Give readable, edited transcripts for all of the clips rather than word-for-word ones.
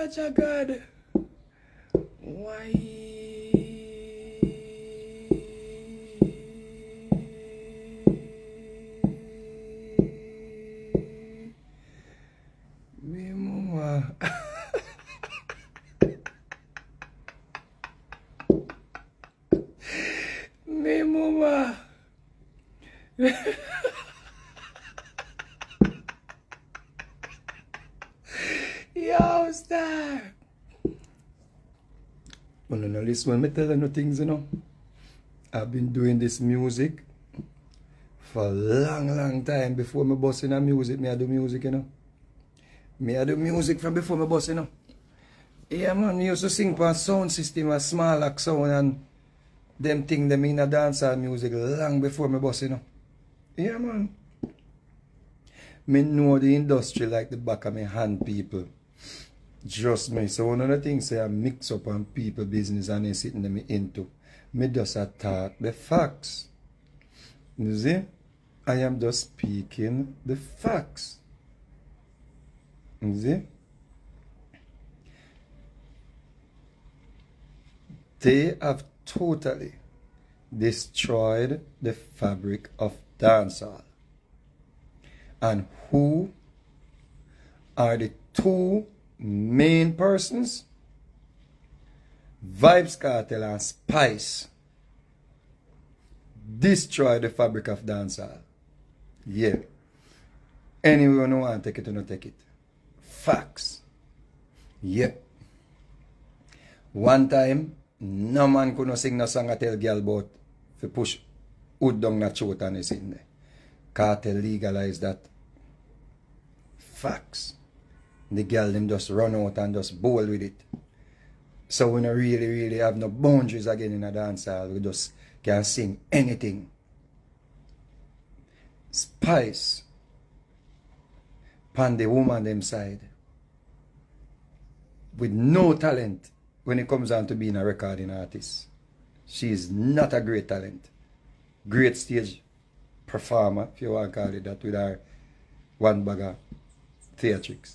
Jaja God. Why? Me mama. Me mama. Yo, star. Well, no, listen, when me tell you no things, you know, I've been doing this music for a long time. Before me bust in a music, me I do music, you know. Me I do music from before me bust, you know. Yeah, man, me used to sing for a sound system, a small like sound, and them thing them in a dancehall music long before me bust, you know. Yeah, man. Me know the industry like the back of my hand, people. Just me. So one of the things say I mix up on people business and they sitting them into. Me just attack the facts. You see? I am just speaking the facts. You see? They have totally destroyed the fabric of dancehall. And who are the two main persons? Vibes Cartel and Spice destroy the fabric of dancehall. Yeah. Anyone who want to take it or not take it. Facts. Yeah. One time, no man could not sing no song I tell girl about to push wood down the throat and it's in there. Cartel legalized that. Facts. The girl them just run out and just bowl with it. So we don't really have no boundaries again in a dancehall. We just can sing anything. Spice pan the woman them side with no talent when it comes down to being a recording artist. She is not a great talent. Great stage performer, if you want to call it that, with her one bag of theatrics.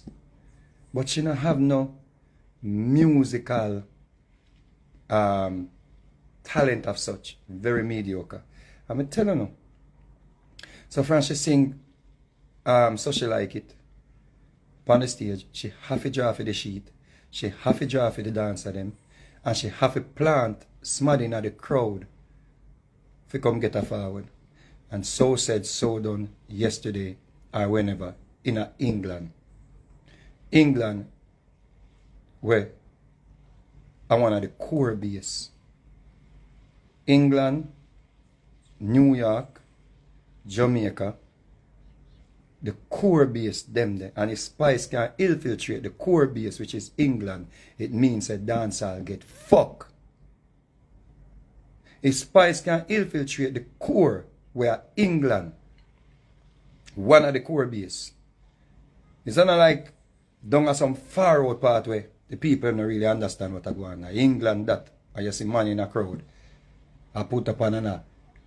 But she don't have no musical talent of such. Very mediocre. I'm telling you. So Frances sing So She Like It on the stage. She have to draw for the sheet. She have to draw for the dancer them. And she have to plant smudding at the crowd to come get her forward. And so said, so done yesterday or whenever in England. England, where I one of the core base. England, New York, Jamaica, the core base them there. And if Spice can infiltrate the core base, which is England, it means a dancehall get fucked. If Spice can infiltrate the core, where England, one of the core base, it's not like down at some far out part where the people don't really understand what are going on. England that, I just see man in a crowd, I put up on a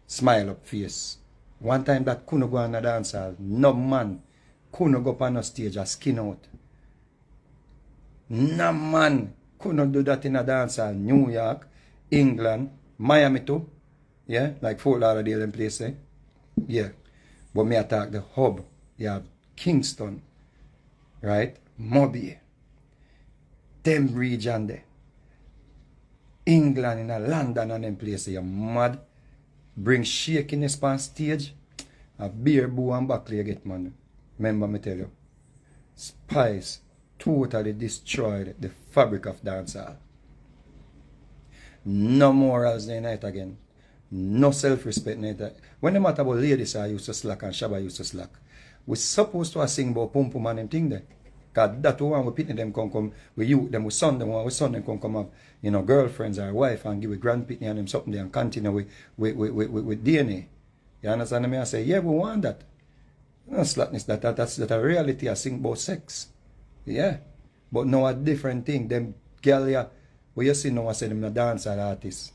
smile up face. One time that couldn't go on a dance hall, no man couldn't go up on a stage and skin out. No man couldn't do that in a dance hall. New York, England, Miami too. Yeah, like Fort Lauderdale and place, eh? Yeah. But me attack the hub. You have Kingston, right? Mobile. Them region there. England in a London and them places. You're mad. Bring shakiness on stage. A beer boo and buckle you get, man. Remember me tell you. Spice totally destroyed the fabric of dancehall. No morals in it again. No self-respect neither. When the matter about ladies I used to slack and Shabba used to slack, we supposed to sing about pum pum and them thing there. Cause that one we pitney them come, we youth them, we son them, we son them come have, you know, girlfriends or wife and give a grand pitney and them something there and continue with DNA. You understand me? I say, yeah, we want that. No slackness, that's a reality. I sing about sex. Yeah. But now a different thing. Them girl here, what you see now I say them a dancer artists.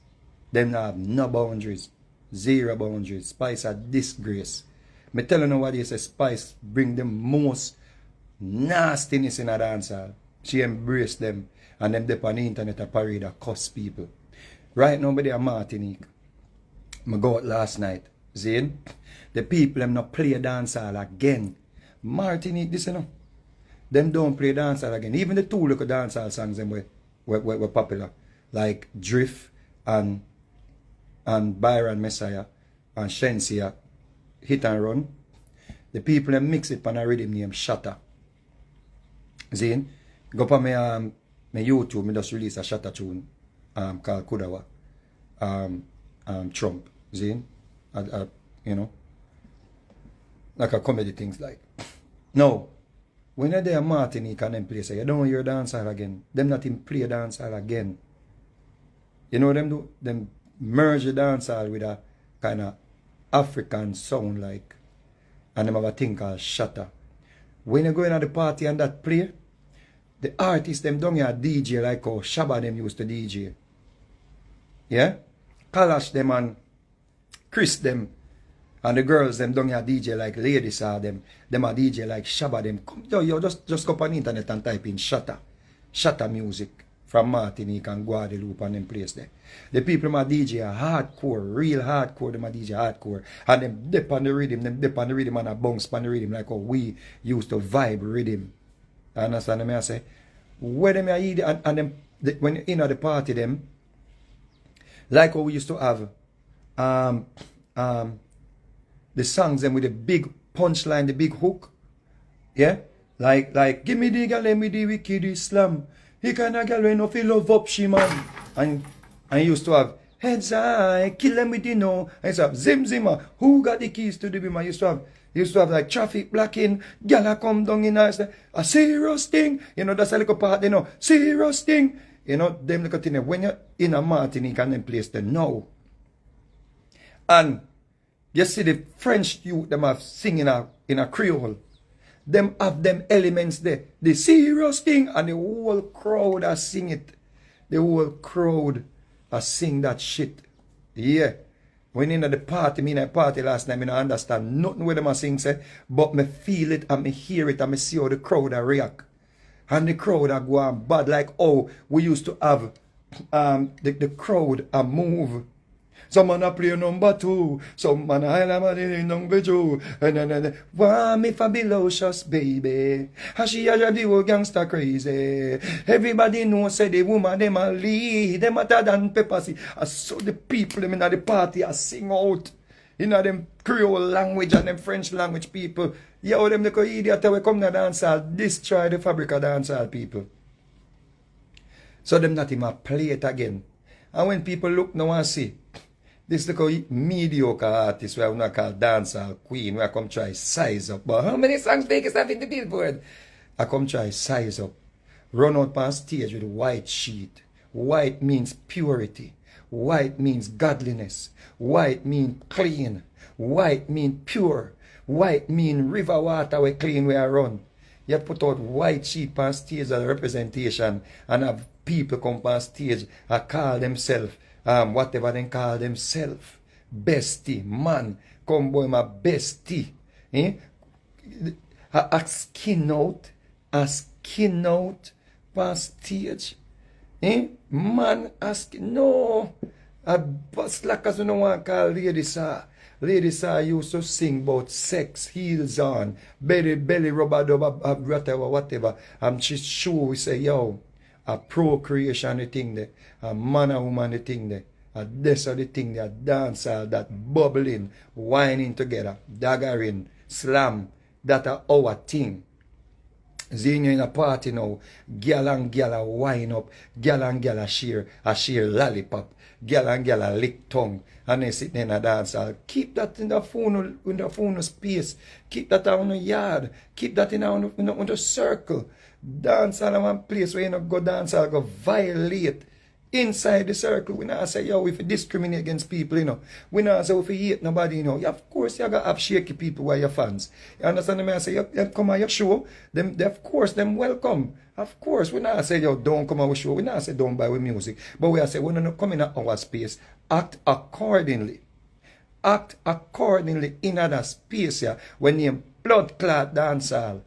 Them not have no boundaries. Zero boundaries. Spice a disgrace. Me tell you now what you say, Spice bring the most nastiness in a dancer. She embraced them. And them dep on the internet a parade a cuss people. Right now, but they are Martinique. I go out last night. Zane, the people them not play dancehall again. Martinique, this you know. Them don't play dancehall again. Even the two little dancehall songs them were popular. Like Drift and Byron Messiah and Shensia, Hit and Run. The people them mix it on a rhythm named Shatter. Zane, go up on my YouTube, I just release a Shatter tune called Kudawa. Trump. Zane, you know, like a comedy things like. No, when you're there Martinique and them place, you don't hear dancehall again. Them not even play dancehall again. You know what them do? Them merge the dancehall with a kind of African sound like, and them have a thing called Shatter. When you go in at the party and that play, the artists them don't hear DJ like how Shabba them used to DJ. Yeah? Kalash them and Chris them and the girls them don't hear DJ like Ladies are them. Them are DJ like Shabba them. Come, yo, just go on the internet and type in Shatter. Shatter music from Martinique and Guadeloupe and them place there. The people them are DJ are hardcore, real hardcore, them are DJ hardcore. And them dip on the rhythm, and a bounce on the rhythm like how we used to vibe rhythm. You understand me I say? When them are eat and them when you in at the party them, like how we used to have the songs them with the big punchline, the big hook. Yeah? Like give me the girl, let me the wicked Islam. He kinda girl when no feel love up she man. And used to have heads high, kill them with the no. And used to have Zim Zimmer, who got the keys to the beam? Used to have like traffic blocking, gala come down in us, a serious thing. You know, that's a little part, you know, serious thing. You know, them little thing. When you're in a Martinique and them place them now. And you see the French youth them have singing in a Creole. Them have them elements there. The serious thing and the whole crowd are sing it. The whole crowd are sing that shit. Yeah. When in the party, me in a party last night, I don't understand nothing what them are sing say, but me feel it and me hear it and me see how the crowd are react. And the crowd are go on bad like oh we used to have the crowd a move. Some man a play number 2, some man a number 2, and then want me for Belocious baby, and she a drive the whole gangster crazy. Everybody know say the woman them a lead, them hotter than pepper see. And so the people them in the party a sing out, you know them Creole language and them French language people. Yo them little idiot we come to dance hall, destroy the fabric of dance hall people. So them not even play it again. And when people look now and see this little mediocre artist where we not call dancehall queen, where I come try size up. But how many songs make us have in the Billboard? I come try size up. Run out on stage with a white sheet. White means purity. White means godliness. White means clean. White means pure. White means river water where clean where I run. You put out white sheet on stage as a representation and have people come on stage and call themselves whatever they call themselves. Bestie, man, come boy my bestie. A skin out on stage. Man asking, no. A bus like as you don't want to call ladies. Ladies used to sing about sex, heels on, belly rubber dub, whatever. She sure we say, yo, a procreation the thing there, a man and woman the thing there, a this or the thing there, a dancer, that bubbling, whining together, daggering, slam, that are our thing. Seeing you in a party now, gal and gal a wine up, gal and gal a share lollipop, gal and gal a lick tongue, and they sit in a dance hall. Keep that in the phone space, keep that on the yard, keep that in the circle. Dance hall in one place where you not go dance hall, go violate. Inside the circle, we not say, yo, if you discriminate against people, you know. We not say, if you hate nobody, you know. Of course, you got to have shaky people who are your fans. You understand me? I say, you come on your show, them, of course, them welcome. Of course, we not say, yo, don't come on our show. We not say, don't buy with music. But we say, we not come in our space. Act accordingly. Act accordingly in other space, yeah. When you blood clot dance hall.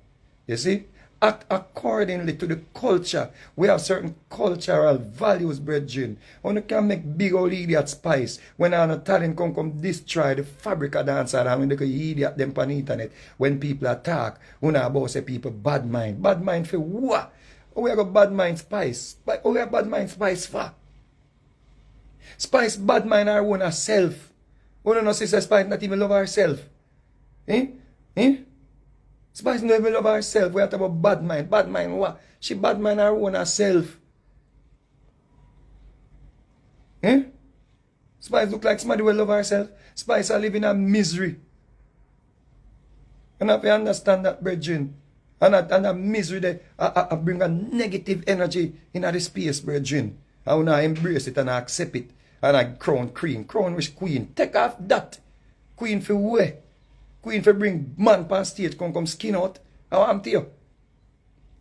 You see? act accordingly to the culture. We have certain cultural values, brethren. One can make big old idiot spice when our talent come destroy the fabric of dancer and when they can idiot them on the internet when people attack. When about say people bad mind. Bad mind for what? We have a bad mind spice. We have bad mind spice for? Spice bad mind our own herself. We don't know sister Spice not even love herself. Eh? Spice don't even love herself. We have to about bad mind. Bad mind what? She bad mind her own herself. Spice look like somebody will love herself. Spice are living in misery. And if you understand that, brethren, and that misery there, I bring a negative energy in the space, brethren. I want to embrace it and I accept it. And I crown queen. Crown which queen? Take off that. Queen for where? Queen for bring man past stage, come skin out. I want to you.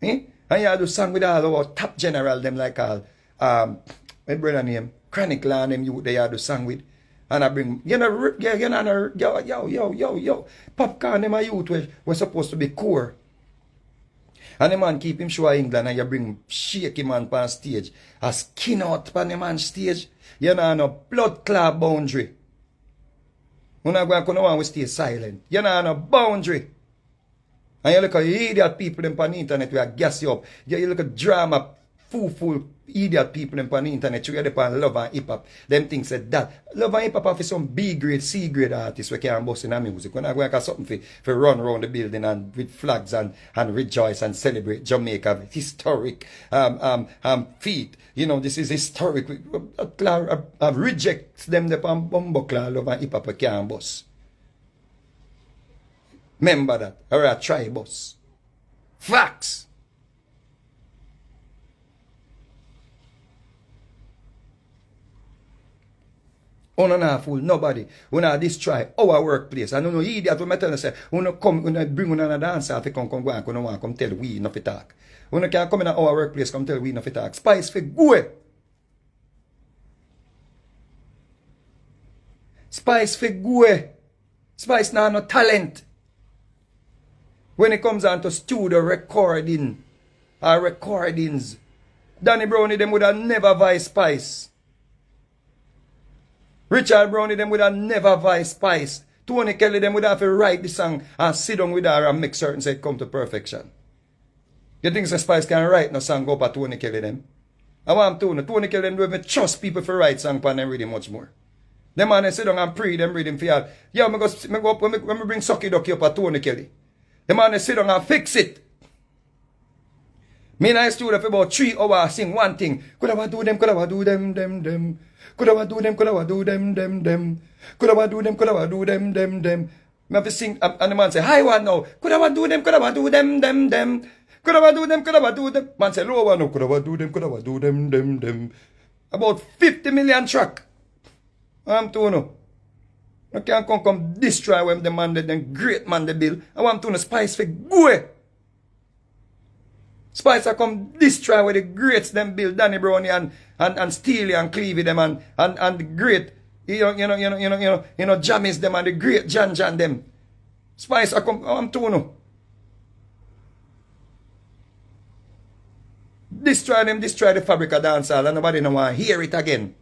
And you do song with all our top general, them like all, my brother name, Chronicle and them you they do song with. And I bring, yo. Popcorn, them a youth we're supposed to be core. And the man keep him show England and you bring shaky man on stage. A skin out on the man stage. You know no blood clot boundary. You know go stay silent. You know no boundary. And you look at idiot people them on the internet we gas you up. You look at drama fool idiot people them on the internet you get on love and hip hop. Them things said that. Love and hip hop for some B grade, C grade artists we can't bust in the music. When I go and something for run around the building and with flags and rejoice and celebrate Jamaica historic feat. You know, this is historic. I reject them the bumbuckler love and hip hop we can't bust. Remember that. Or a try bust. Facts. Una not fool nobody. Una destroy our workplace. I don't know idiot when I tell you say, una come, una bring una dancer to come go and come tell we enough talk. Una can come in our workplace, come tell we enough talk. Spice for go. Spice for go. Spice now no talent. When it comes on to studio recording or recordings, Danny Brownie them would have never vice Spice. Richard Brownie them would have never vice Spice. Tony Kelly them would have to write the song and sit down with her and make certain say it come to perfection. You think the Spice can write no song up at Tony Kelly them? I want to know. Tony Kelly them don't even trust people for write song pan them reading much more. Them man they sit down and pray them reading for y'all. Yeah, me go up when me bring Sucky Ducky up at Tony Kelly. The man they sit down and fix it. Me and I stood up for about 3 hours sing one thing. Could I do them, them. Could I do them, them. Could I do them. Me have to sing, and the man say, high one now. Could I do them, them. Could I do them. Man say, low one now. Could I do them. About 50 million track. I'm to know. I can't come destroy when the man, the great man, the bill. I want to know Spice for go. Spice come destroy with the greats them build Danny Brownie and Steely and Clevey them and the great you know Jammies them and the great Jan them. Spice come I'm to know. Destroy the fabric of dancehall and nobody no want to hear it again.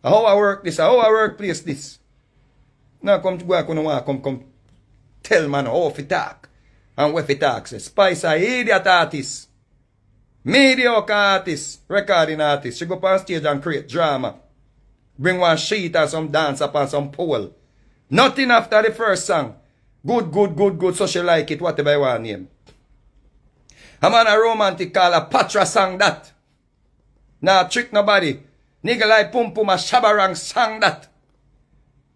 How I work this, how I work place this. Now come to work come tell man how to talk. And what he talks. Spice a idiot artist. Mediocre artist. Recording artist. She go up on stage and create drama. Bring one sheet or some dance up on some pole. Nothing after the first song. Good. So she like it. Whatever you want name. A man a romantic call a Patra song that. Nah trick nobody. Nigga like Pum Pum a Shabarang song that.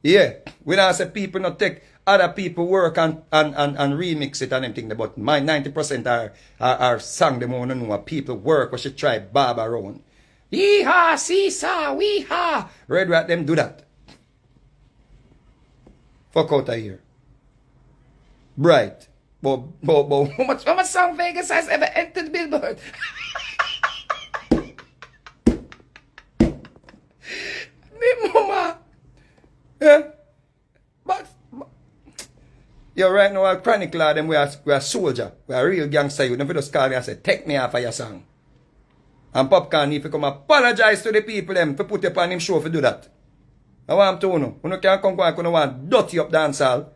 Yeah. We don't say people not take other people work and remix it and everything, but my 90% are song them want to know what people work what she try bob around. Yee-ha, see-saw, wee-ha. Red Rat them do that. Fuck out of here. Bright. But how much song Vegas has ever entered Billboard? Me mama. Yeah. But Yo, right now, our chronicle them, we are soldier. We are real gangster. You never just call me and say, take me off of your song. And Popcorn need to come apologize to the people them to put up on him show to do that. I want to know. You can't come and you want dirty up dancehall.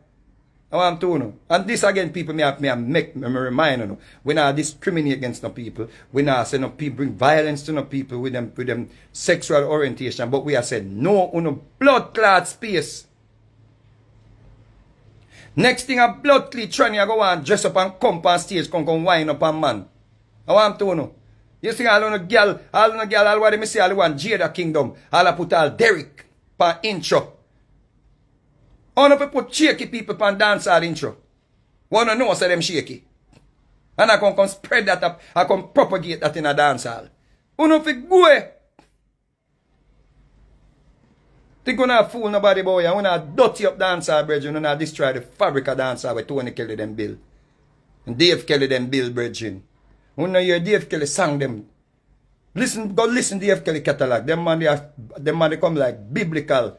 I want to know. And this again, people, me remind you. We not discriminate against no people. We not say no people bring violence to no people with them sexual orientation. But we are saying no blood clot space. Next thing a blood clot trying to go and dress up and come on stage, come wine up on man. I want to know. You see all the girl, all what they say, all the one Jada Kingdom, all I put all Derek pan intro. All of put shaky people pan dance all intro. Wanna know say them shaky. And I can come spread that up, I can propagate that in a dance hall. Uno fi go. Think you not fool nobody boy, you not dirty up dance hall, brethren, you not destroy the fabric of dance hall with Tony Kelly them build. And Dave Kelly them build, brethren. When you hear Dave Kelly sang them, go listen to Dave Kelly catalog. Them man they come like biblical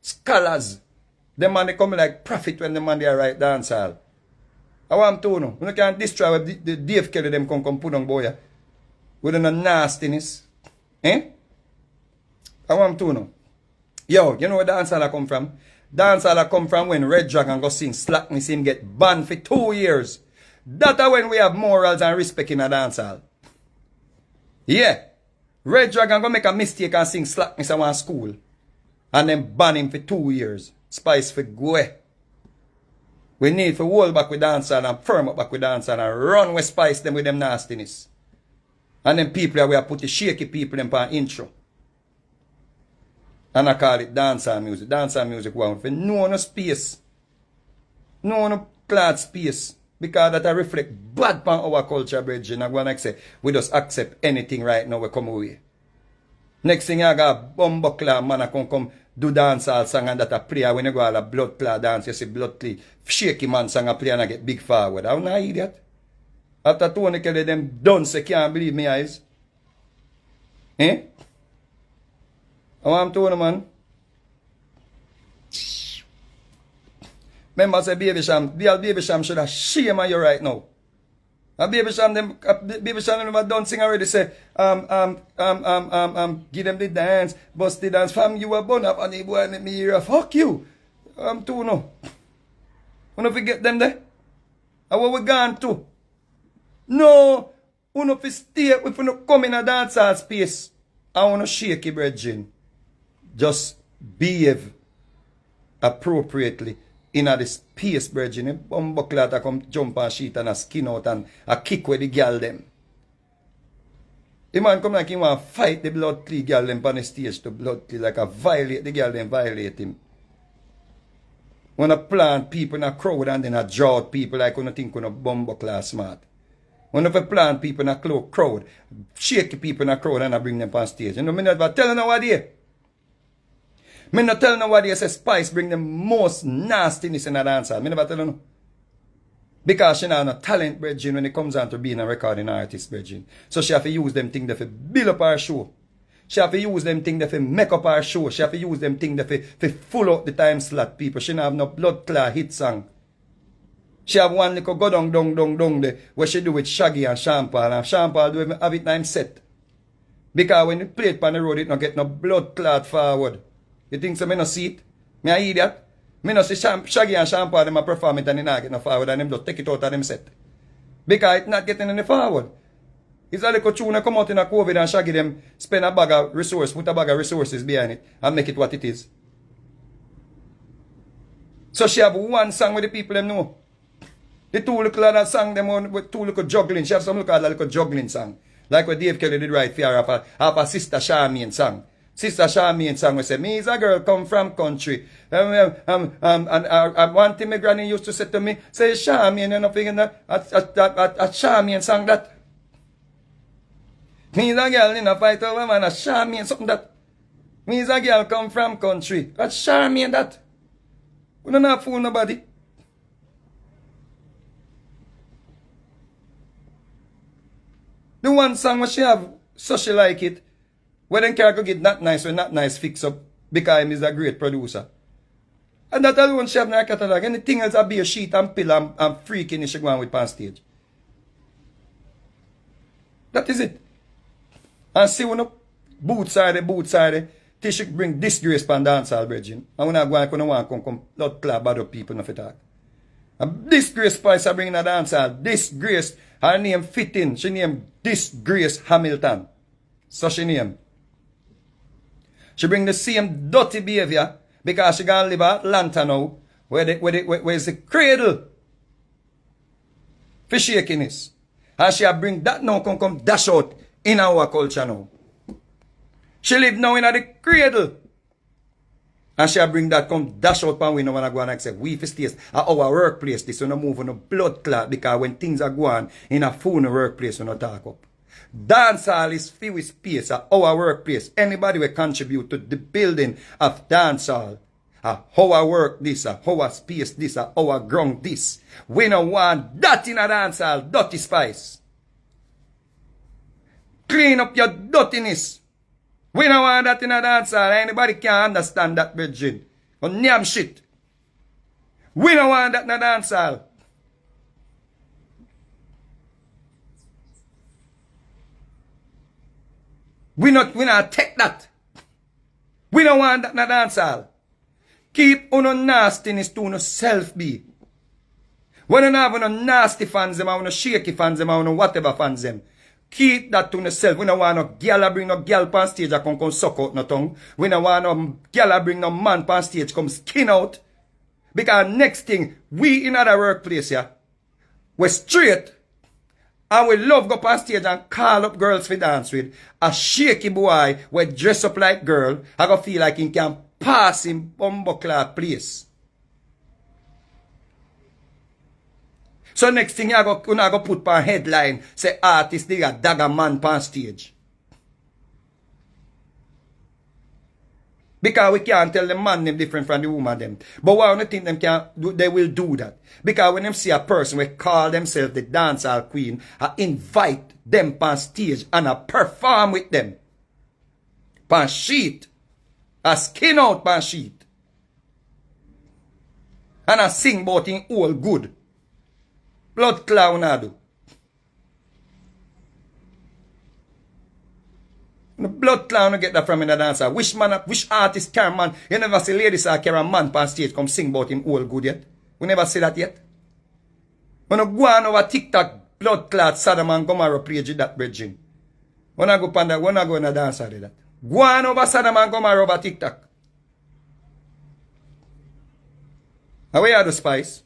scholars. Them man they come like prophet when the man they write dancehall. I want to know. You can't destroy the Dave Kelly them come put on boy. With a nastiness. Eh? I want to know. Yo, you know where dancehall come from? Dancehall come from when Red Dragon go sing Slackness him get banned for 2 years. That's when we have morals and respect in a dancehall. Yeah. Red Dragon gonna make a mistake and sing Slackness at one school. And then ban him for 2 years. Spice for go. We need to hold back with dancehall and firm up back with dancehall and run with Spice them with them nastiness. And then people we have put the shaky people in for intro. And I call it dancehall music. Dancehall music want for no space. No clad space. Because that reflect bad on our culture, brethren. I'm going to say, we just accept anything right now we come away. Next thing I got bumbo clad man I come do dancehall song and that I play when you go all a blood clad dance, you see blood clad shaky man song I play and I get big forward. I'm not idiot. After Tony Kelly them done say can't believe me eyes. Eh? I want to know man. Remember say Baby Sham, the Baby Sham should have shame on you right now. And Baby Sham them have done sing already say give them the dance, bust the dance fam you were born up and the boy make me hear fuck you. Too no. Wanna forget them there? And where we gone to? No, wanna fi stay if you come in a dancehall space. I wanna shake you, brethren. Just behave appropriately. In a this space, brethren, bumbuckler that come jump and sheet and a skin out and a kick with the girl them. The man come like he want to fight the blood clean girl them on the stage to blood clean like a violate the girl them violate him. Wanna plant people in a crowd and then a draw out people like you think you bumbuckler smart. Wanna plant people in a crowd, shake people in a crowd and I bring them on stage. You know me never tell nobody. Me not tell nobody say Spice bring the most nastiness in a dancehall. Me never tell no. Because she not no talent, brethren, when it comes down to being a recording artist, brethren. So she have to use them things to build up her show. She have to use them things to make up her show. She have to use them things to full up the time slot, people. She not have no blood clot hit song. She have one little go down there, what she do with Shaggy and Sean Paul. And Sean Paul do have it time set. Because when you play it on the road, it not get no blood clot forward. You think so? Me no see it? Me a idiot? Me no see Shaggy and Sean Paul them a perform it and they not get no forward and them just take it out of them set. Because it not getting any forward. It's a little tune come out in a COVID and Shaggy them spend a bag of resource, put a bag of resources behind it and make it what it is. So she have one song with the people them know. The two little other song them on with two little juggling. She have some little juggling song. Like what Dave Kelly did right for her half a Sister Charmian song. Sister Charmian song we say, me is a girl come from country. And one thing my granny used to say to me, say Charmian, you know, thinking that a Charmian song that. Me is a girl in a fight over man, a Charmian something that. Me is a girl come from country. A Charmian that. We don't have fool nobody. The one song what she have, so she like it. When then can go get Not Nice when Not Nice fix up because he is a great producer. And that alone she have in her catalog. Anything else a be a sheet and pill and freaking she go on with on stage. That is it. And see when the boots are there, till she bring disgrace pan dancehall, brethren. And when I go and come blood clot bad up people, no fit talk. And disgrace Spice I bring in a dancehall. Disgrace, her name fitting. She name Disgrace Hamilton. So she name. She bring the same dirty behavior because she gonna live at Atlanta now, where's the cradle for shakiness. And she bring that now come dash out in our culture now. She live now in the cradle. And she bring that come dash out pan we now wanna go and say we for stays at our workplace. This one move on a blood clot because when things are going in a phone workplace we not talk up. Dancehall is filled with space at our workplace. Anybody will contribute to the building of dancehall. Our work this, our space this, our ground this. We don't want that in a dancehall, dirty Spice. Clean up your dirtiness. We don't want that in a dancehall. Anybody can understand that, brethren. On damn shit. We don't want that in a dancehall. We not take that. We don't want that in a dancehall. Keep on a nastiness to no self be. When you have no nasty fans them, or no shaky fans them, or no whatever fans them. Keep that to yourself. We don't want no girl bring no girl pan stage that come suck out no tongue. We don't want no girl bring no man pan stage come skin out. Because next thing, we in other workplace here, we're straight. And we love go on stage and call up girls for dance with. A shaky boy we dress up like girl. I go feel like he can pass in bumbleclad place. So next thing you go put on headline, say artist they got dagger man on stage. Because we can't tell the man them different from the woman them. But why don't think them can do, they will do that? Because when them see a person we call themselves the dancehall queen, I invite them on stage and I perform with them. Pan sheet. I skin out pan sheet. And I sing about in all good. Blood clown I do. The blood clown get that from in the dancer. Which artist can man? You never see ladies carry a man on stage come sing about him all good yet. We never see that yet. When you go on over TikTok, blood clot, Saddam and Gomorrah page that bridging. When I go panda, when I go in a dancer do that. Go on over Saddam and Gomorrah over TikTok. And where are the Spice?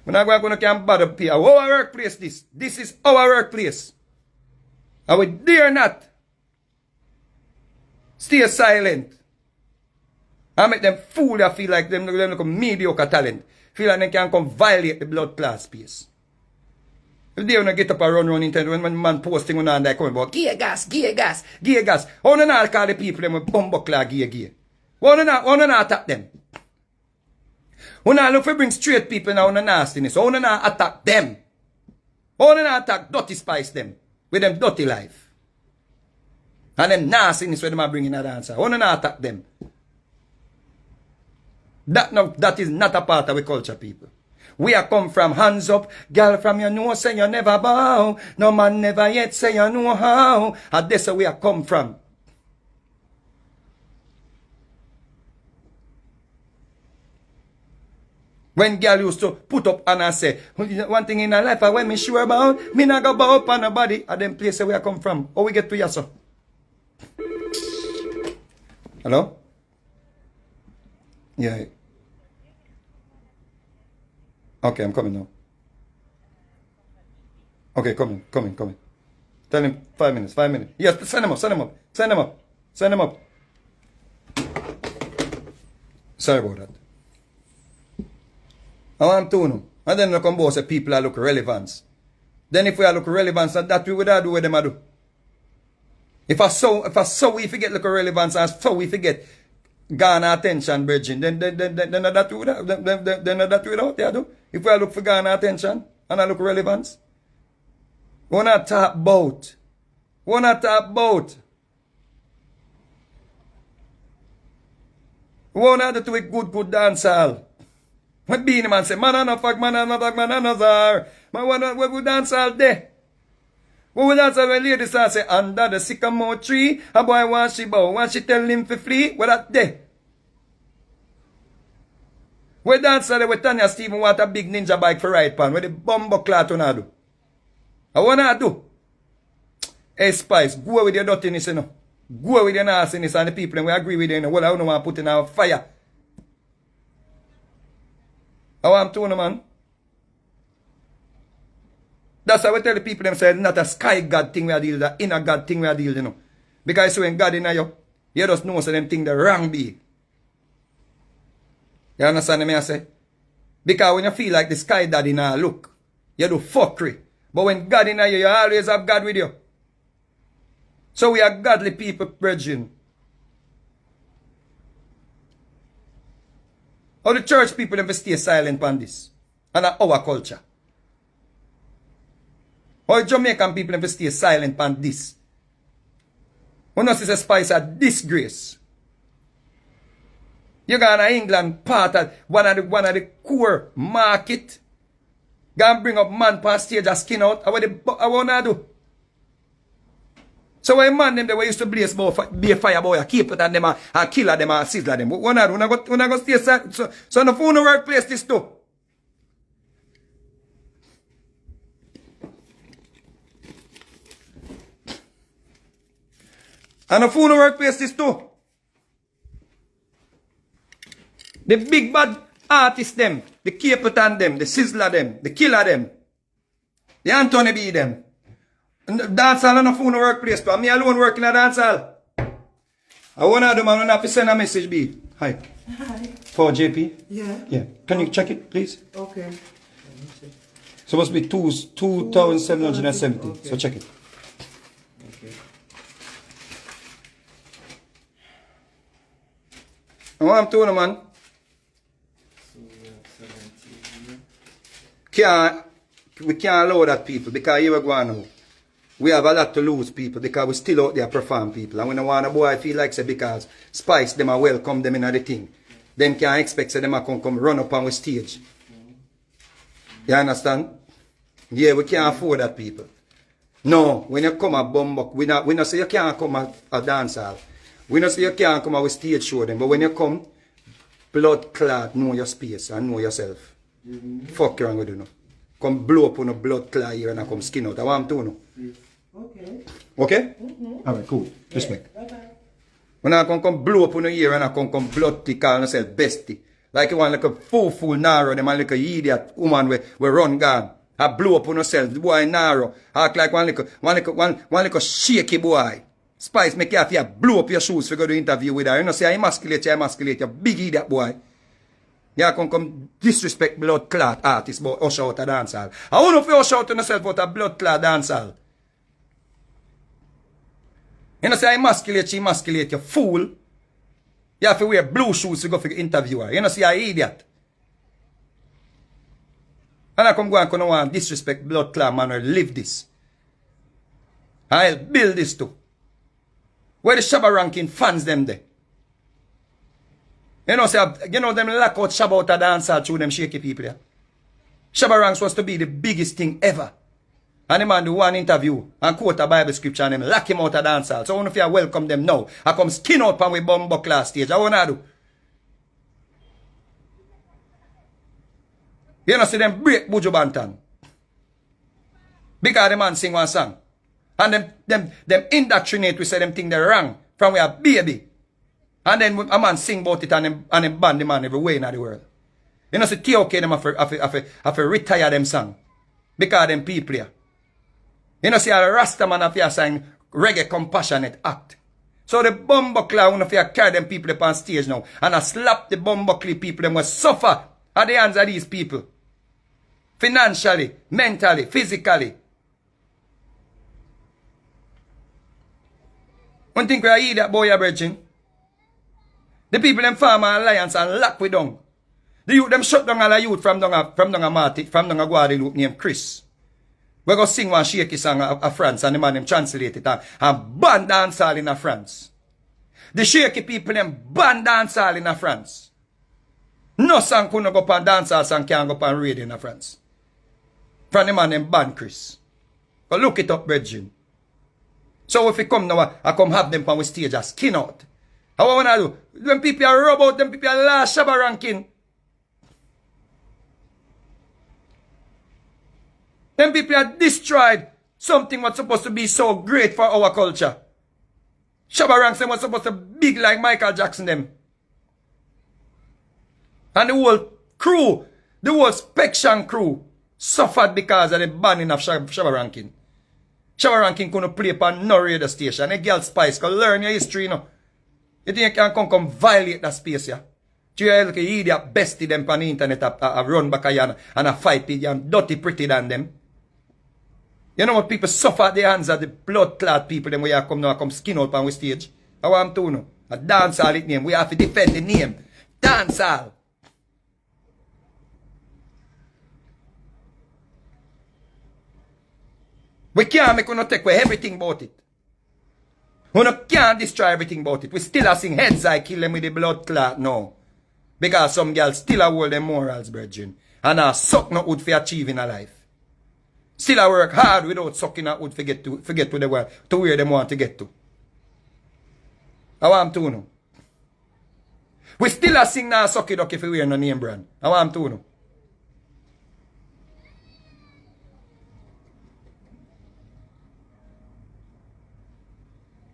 When I go to camp bad up here, our workplace this. This is our workplace. And we dare not stay silent. I make them fool that feel like them look mediocre talent. Feel like they can come violate the blood class space. If they wanna get up and run internet when man posting on and they come about gear gas. How do not call the people them with bumbuckler gear? How do not attack them? How do not look for bring straight people now on the nastiness? How do not attack them? How do not attack dirty Spice them? With them dirty life. And them nastiness where them are bringing a dancer. How do not attack them? That is not a part of our culture, people. We are come from hands up. Girl from your know say you never bow. No man never yet say you know how. And that's where we are come from. When girl used to put up and I say, one thing in her life I want me sure about, me not go bow up on nobody at them place where I come from. How we get to Yasso? Hello? Yeah. Okay, I'm coming now. Okay, coming. Tell him 5 minutes. Yes, send him up. Sorry about that. I want to know. And then look on both say people are look relevance. Then if we are look relevance, that we would do what them do. If I saw we forget look relevance and so we forget Ghana attention, bridging, then that we out there do. If we look for Ghana attention and I look relevance. We not talk about. We wanna do it good dancehall. When Beanie Man say, man and a fuck, man and a fuck, man and a czar. Man wanna, we dance all day. We dance all when ladies say, under the sycamore tree, a boy want she bow, want she tell him to flee, what that day? We dance all day with Tanya Steven want a big ninja bike for ride pan, where the bumbo clat wanna do. I wanna do. Hey Spice, go with your dirtiness, you know. Go with your nastiness and the people and we agree with you, you know. Well, I don't want to put in our fire. I want to know, man. That's how we tell the people themselves, not a sky God thing we are dealing, the inner God thing we are dealing, you know. Because when God in you, you just know so them thing the wrong be. You understand me I say? Because when you feel like the sky daddy now look, you do fuckery. But when God in you, you always have God with you. So we are godly people, brethren. How the church people never stay silent on this? And our culture. How Jamaican people never stay silent on this? When us is a Spice a disgrace. You go to England, part of one of the core market. Go and bring up man past stage a skin out. I wanna do. So when man them they used to blaze be a fire boy, keep it and them and kill them and sizzle them. When I go stay so the phone workplace this too. And the phone workplace this too. The big bad artists them, the Capitan them, the Sizzler them, the Killer them, the Anthony B them. Dancehall on the phone workplace too. Me alone working at dancehall. I wanna do man, I have to send a message B. Hi. Hi. For JP? Yeah. Yeah. Can you check it, please? Okay. Supposed to be 2,770. Okay. So check it. Okay. I want to know, man. We can't allow that people because here we go now. We have a lot to lose people because we still out there perform people. And when I want a boy feel like say because Spice them are welcome them in the thing. Them can't expect say them come run up on the stage. You understand? Yeah, we can't afford that people. No, when you come at Bumbuk, we not say you can't come at a dance hall. We not say you can't come at a stage show them. But when you come, blood clot, know your space and know yourself. Fuck you with you know. Come blow up on a blood clot here and I come skin out. I want to know. Okay. Okay? Alright, cool. Respect. Bye-bye. When I come blow up on the ear and I come blood thick call myself bestie. Like you want like a fool narrow, them and like a idiot woman we run gone. I blow up on yourself, the boy narrow. Act like one like a shaky boy. Spice make you have to blow up your shoes for go to interview with her. You know say I emasculate you big idiot boy. You come disrespect blood clot artist but usher out a dancehall. I want to usher out yourself out a blood clot dancehall. You know say I emasculate you fool. You have to wear blue shoes to go for the interviewer. You know see I idiot. And I come go and come and disrespect blood clot man or live this. I'll build this too. Where the Shabba ranking fans them there. You know them lack out Shabba out a dancehall through them shaky people there. Shabba ranks was to be the biggest thing ever. And the man do one interview and quote a Bible scripture and them lock him out a dancehall. So I want to welcome them now. I come skin out and we bumbo class stage. I want to do. You know see them break Buju Banton. Because the man sing one song. And them indoctrinate we say them think they're wrong from we are baby. And then a man sing about it and them ban the man everywhere in the world. You know, see, T.O.K. them have to retire them song. Because them people here. You know, see, a Rasta man have to sing reggae compassionate act. So the bumbuckler want to carry them people up on stage now. And I slap the bumbuckly people them will suffer at the hands of these people. Financially, mentally, physically. One thing we are eat that boy brethren. The people them form an alliance and lock we down. The youth them shut down all the youth from down a Guadeloupe named Chris. We go sing one shaky song of France and the man them translate it and ban dancehall in France. The shaky people them ban dancehall in France. No song couldn't go up on dancehall song can't go up on radio in France. From the man them ban Chris. But look it up, brethren. So if you come now, I come have them on the stage as skin out. How I wanna do? When people are rub out, them people are last Shabba ranking. Them people are destroyed something what's supposed to be so great for our culture. Shabba ranks them was supposed to be big like Michael Jackson them. And the whole crew, the whole Spection crew suffered because of the banning of Shabba ranking. Shabba ranking couldn't play upon no radio station. The girl Spice could learn your history, you know. You think you can come violate that space, yeah? You look at idiot bestie them on the internet a run back and a fight with you and dirty pretty than them. You know what people suffer at the hands of the blood clot people them where you come now come skin out on the stage. I want to know. A dancehall it name. We have to defend the name. Dancehall. We can't make no take away everything about it. We can't destroy everything about it. We still are sing heads I kill them with the blood clot now. Because some girls still are hold them morals, brethren. And suck no wood for achieving a life. Still I work hard without sucking a wood to get to the world, to where they want to get to. I want to know. We still are sing now sucky duck if we wear no name brand. I want to know.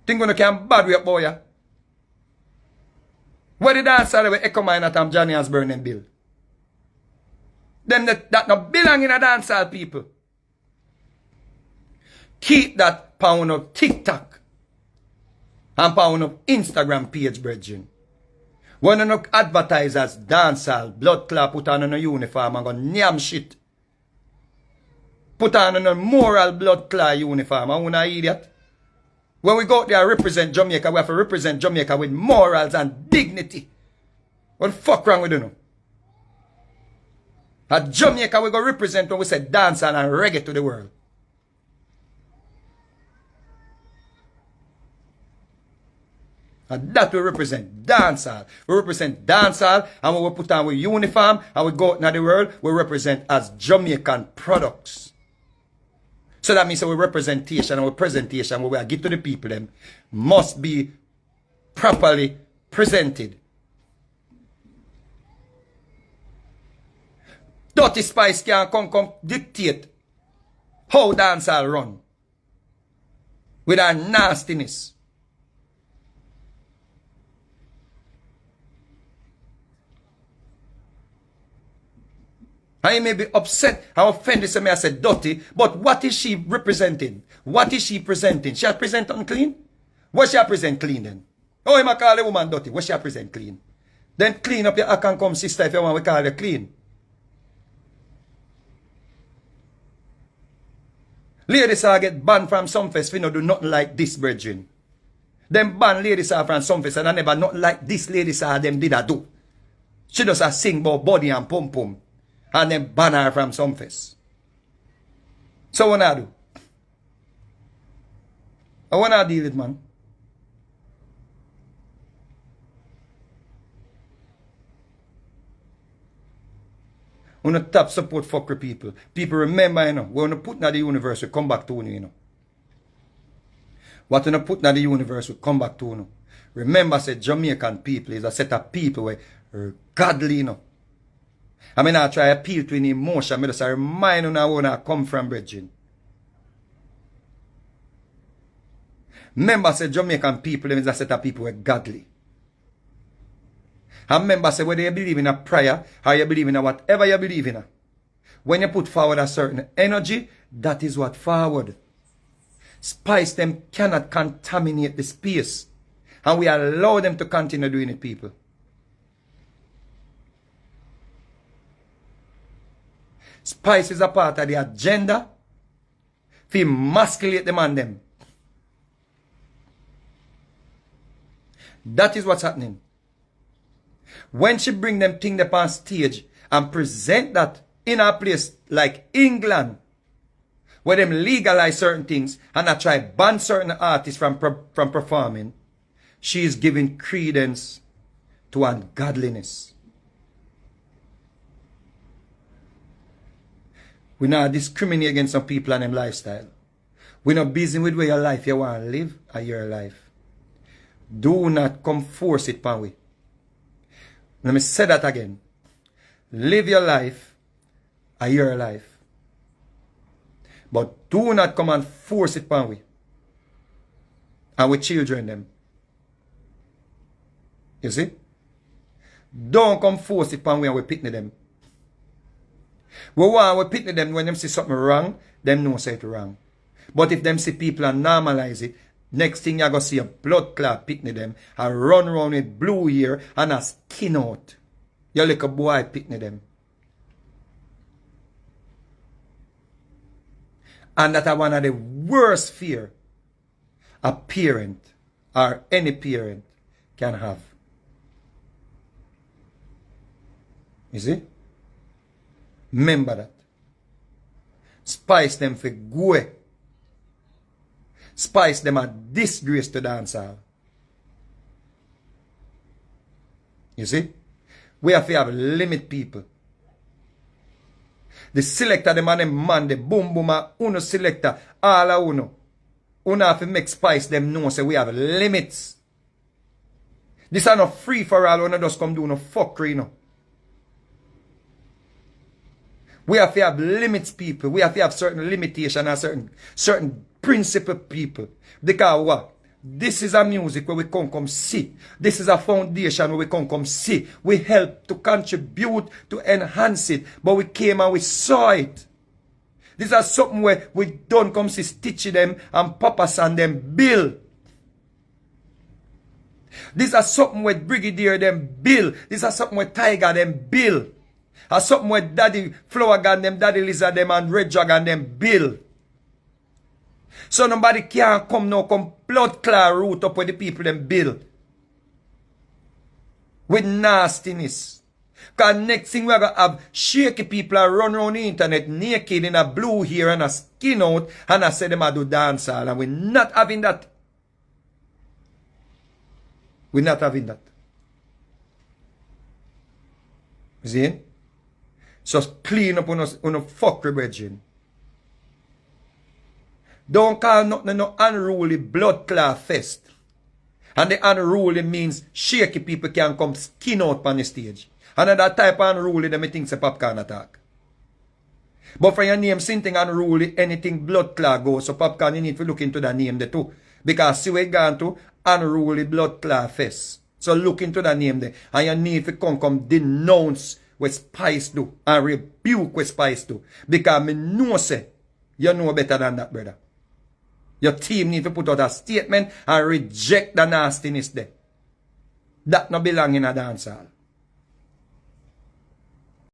Think when you can bad way up, boy, yeah? What the dancer with Echo Mine at Johnny has burning bill? Them that not belong in a dancehall people. Keep that pound of TikTok and pound of Instagram page, brethren. When you no advertisers, dancehall, blood clot put on a uniform and go nyam shit. Put on a moral blood clot uniform. I want an idiot. When we go out there and represent Jamaica, we have to represent Jamaica with morals and dignity. What the fuck wrong with you now? At Jamaica, we go represent when we say dancehall and reggae to the world. And that we represent dancehall. We represent dancehall and when we put on our uniform and we go out in the world, we represent as Jamaican products. So that means our representation, our presentation, what we give to the people, them must be properly presented. Dirty Spice can come dictate how dancehall run. With our nastiness. I may be upset and offended, so I said dirty, but what is she representing? What is she presenting? She present unclean? What she present clean then? Oh, I call a woman dirty. What she present clean? Then clean up your act and come sister if you want to call her clean. Ladies are get banned from some fest for no do nothing like this, brethren. Them ban ladies are from some fest and I never not like this ladies are them did I do. She just a sing about body and pum pum. And then ban her from some fest. So what I do? I want to deal with, man. We want to tap support fuckery people. People remember, you know, we want to put in the universe, we come back to you, you know. What we want to put in the universe, we come back to you, know. Remember, say Jamaican people is a set of people where are godly, you know. I mean, I try to appeal to an emotion. I just remind you now where I come from, brethren. Remember, say Jamaican people is a set of people who are godly. And remember, say whether you believe in a prayer or you believe in whatever you believe in. When you put forward a certain energy, that is what forward. Spice them cannot contaminate the space. And we allow them to continue doing it, people. Spice is a part of the agenda to emasculate them and them. That is what's happening. When she bring them thing up on stage and present that in a place like England, where them legalize certain things and I try ban certain artists from performing, she is giving credence to ungodliness. We not discriminate against some people and them lifestyle. We not busy with where your life you want to live or your life. Do not come force it upon we. Let me say that again. Live your life or your life. But do not come and force it upon we. And with children them. You see? Don't come force it upon we and we picnic them. We want we picnic them when them see something wrong, them know say it wrong. But if them see people and normalize it, next thing you're going to see a blood clot picnic them and run around with blue hair and a skin out. You like a boy picnic them. And that is one of the worst fear a parent or any parent can have. You see? Remember that. Spice them for go. Spice them a disgrace to dancehall. You see? We have to have limit people. The selector, the man, the boom boom, uno selector, all a uno. Uno have to make Spice them know say we have limits. This are not free for all, uno just come do no fuckery, you know. We have to have limits, people. We have to have certain limitation and certain principle, people. Because what? This is a music where we come see. This is a foundation where we come see. We help to contribute, to enhance it. But we came and we saw it. This is something where we don't come see stitching them and papas and them build. This is something where Brigadier them build. This is something where Tiger them build. Or something where Daddy Flower Gun them, Daddy Lizard them and Red Dragon them build. So nobody can come now, come blood clot root up where the people them build. With nastiness. Because next thing we're going to have shaky people that run around the internet naked in a blue hair and a skin out and I say them a do dancehall. And we're not having that. We're not having that. You see? So clean up on a fuckery, brethren. Don't call nothing no unruly blood clot fest. And the unruly means shaky people can come skin out on the stage. And that type of unruly, them think it's a popcorn attack. But for your name, something unruly, anything blood clot goes. So popcorn, you need to look into the name there too. Because see we're going to unruly blood clot fest. So look into the name there. And you need to come denounce what Spice do. And rebuke what Spice do. Because me know say, you know better than that, brother. Your team need to put out a statement and reject the nastiness there. That no belong in a dancehall.